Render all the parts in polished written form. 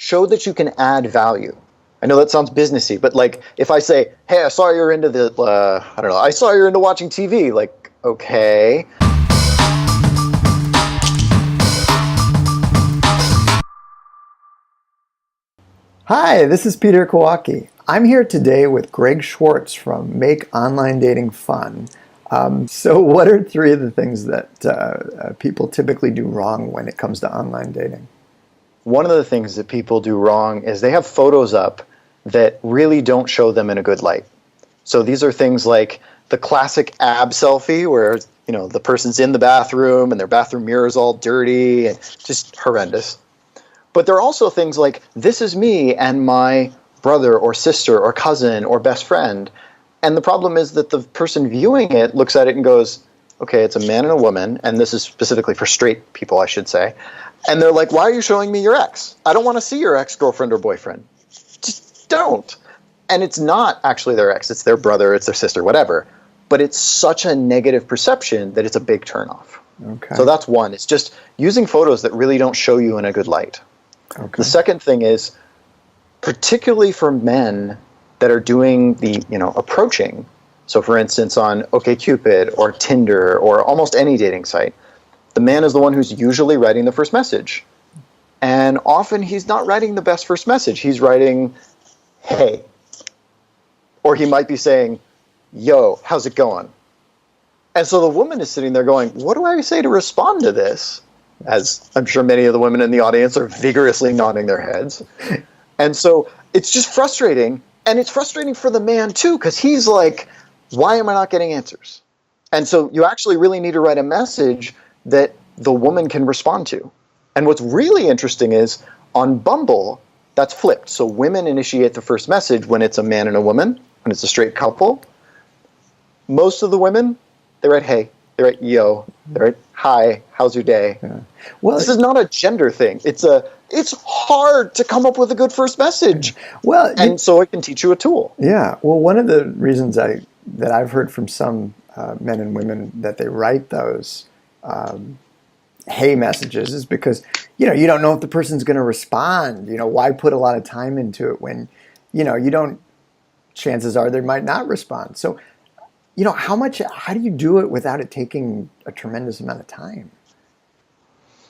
show that you can add value. I know that sounds businessy, but like if I say, hey, I saw you're into I saw you're into watching TV, like, okay. Hi, this is Peter Kowalke. I'm here today with Greg Schwartz from Make Online Dating Fun. So what are three of the things that people typically do wrong when it comes to online dating? One of the things that people do wrong is they have photos up that really don't show them in a good light. So these are things like the classic ab selfie where, the person's in the bathroom and their bathroom mirror is all dirty and just horrendous. But there are also things like, this is me and my brother or sister or cousin or best friend. And the problem is that the person viewing it looks at it and goes, okay, it's a man and a woman, and this is specifically for straight people, I should say. And they're like, why are you showing me your ex? I don't want to see your ex-girlfriend or boyfriend. Just don't. And it's not actually their ex, it's their brother, it's their sister, whatever. But it's such a negative perception that it's a big turnoff. Okay. So that's one. It's just using photos that really don't show you in a good light. Okay. The second thing is, particularly for men that are doing the, approaching. So for instance, on OkCupid or Tinder or almost any dating site, the man is the one who's usually writing the first message. And often he's not writing the best first message. He's writing, hey. Or he might be saying, yo, how's it going? And so the woman is sitting there going, what do I say to respond to this? As I'm sure many of the women in the audience are vigorously nodding their heads. And so it's just frustrating. And it's frustrating for the man too, because he's like, why am I not getting answers? And so you actually really need to write a message that the woman can respond to. And what's really interesting is on Bumble, that's flipped. So women initiate the first message when it's a man and a woman, when it's a straight couple. Most of the women, they write, hey, they write, yo, they write, hi, how's your day? Yeah. Well, this is not a gender thing. It's hard to come up with a good first message. Well, so it can teach you a tool. Yeah. Well, one of the reasons that I've heard from some men and women that they write those hey messages is because, you don't know if the person's going to respond. Why put a lot of time into it when, chances are they might not respond. So, how do you do it without it taking a tremendous amount of time?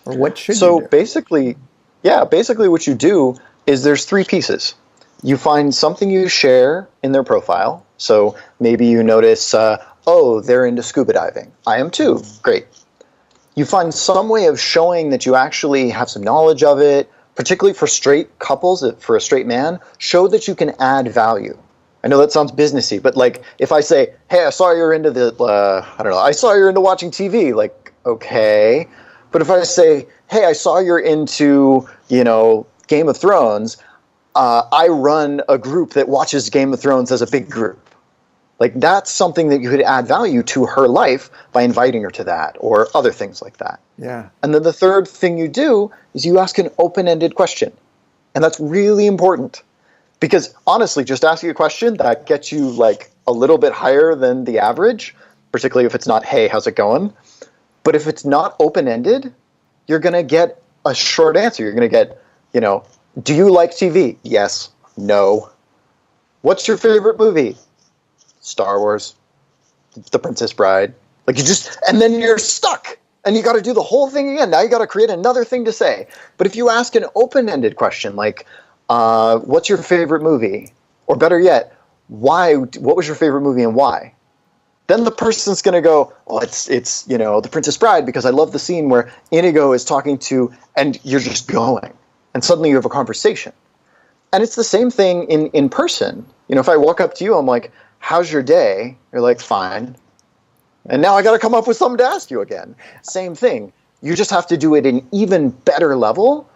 Or what should you do? So basically what you do is there's three pieces. You find something you share in their profile. So maybe you notice, they're into scuba diving. I am too. Great. You find some way of showing that you actually have some knowledge of it, particularly for straight couples, for a straight man, show that you can add value. I know that sounds businessy, but like if I say, hey, I saw you're into I saw you're into watching TV, like, okay. But if I say, hey, I saw you're into, Game of Thrones, I run a group that watches Game of Thrones as a big group. Like that's something that you could add value to her life by inviting her to that or other things like that. Yeah. And then the third thing you do is you ask an open-ended question. And that's really important. Because honestly, just asking a question that gets you like a little bit higher than the average, particularly if it's not, hey, how's it going? But if it's not open-ended, you're going to get a short answer. You're going to get, do you like TV? Yes. No. What's your favorite movie? Star Wars. The Princess Bride. Like and then you're stuck. And you got to do the whole thing again. Now you got to create another thing to say. But if you ask an open-ended question like, what's your favorite movie? Or better yet, what was your favorite movie and why? Then the person's going to go, oh, it's The Princess Bride because I love the scene where Inigo is talking to, and you're just going. And suddenly you have a conversation. And it's the same thing in person. If I walk up to you, I'm like, how's your day? You're like, fine. And now I got to come up with something to ask you again. Same thing. You just have to do it in even better level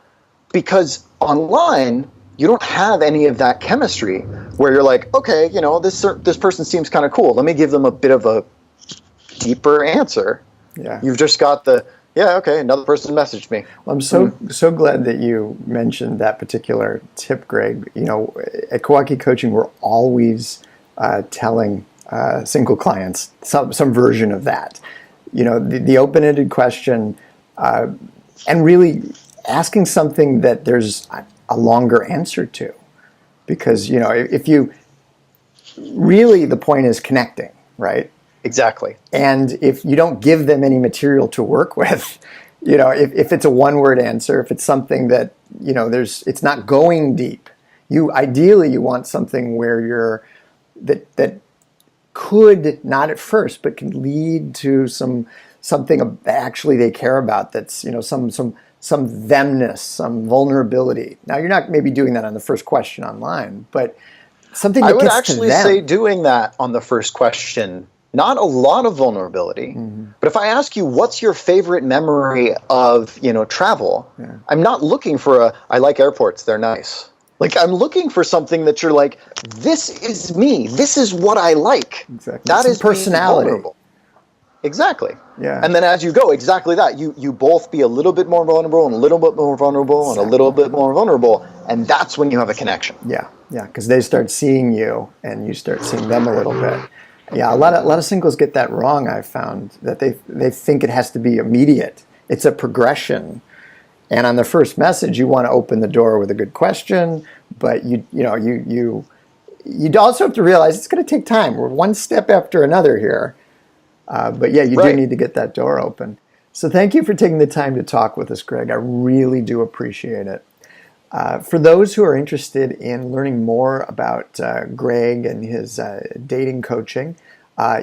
because online, you don't have any of that chemistry where you're like, okay, this person seems kind of cool. Let me give them a bit of a deeper answer. Yeah. You've just got okay, another person messaged me. Well, I'm so glad that you mentioned that particular tip, Greg. At Kowalke Coaching, we're always telling single clients some version of that. The open-ended question and really asking something that there's a longer answer to. Because, if you really, the point is connecting, right? Exactly. And if you don't give them any material to work with, if it's a one-word answer, if it's something that, it's not going deep, ideally you want something where that could, not at first, but can lead to something actually they care about, that's, some themness, some vulnerability. Now, you're not maybe doing that on the first question online, but something that I would gets actually to them. say doing that on the first question, not a lot of vulnerability, but if I ask you, what's your favorite memory of, travel, I'm not looking for I like airports, they're nice. Like, I'm looking for something that you're like, this is me, this is what I like. Exactly. That Some is being personality. vulnerable. Exactly. Yeah. And then as you go, exactly that. You both be a little bit more vulnerable and a little bit more vulnerable and a little bit more vulnerable, and that's when you have a connection. Yeah, because they start seeing you and you start seeing them a little bit. Yeah, a lot of singles get that wrong. I've found that they think it has to be immediate. It's a progression. And on the first message, you want to open the door with a good question, but you also have to realize it's going to take time. We're one step after another here. But yeah, you do need to get that door open. So thank you for taking the time to talk with us, Greg. I really do appreciate it. For those who are interested in learning more about Greg and his dating coaching,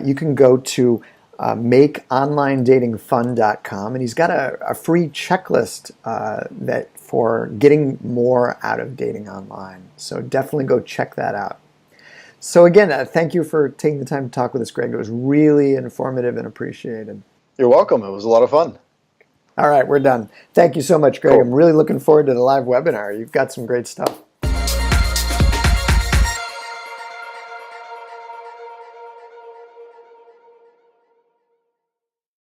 you can go to makeonlinedatingfun.com, and he's got a free checklist that for getting more out of dating online. So definitely go check that out. So again, thank you for taking the time to talk with us, Greg. It was really informative and appreciated. You're welcome. It was a lot of fun. All right, we're done. Thank you so much, Greg. Cool. I'm really looking forward to the live webinar. You've got some great stuff.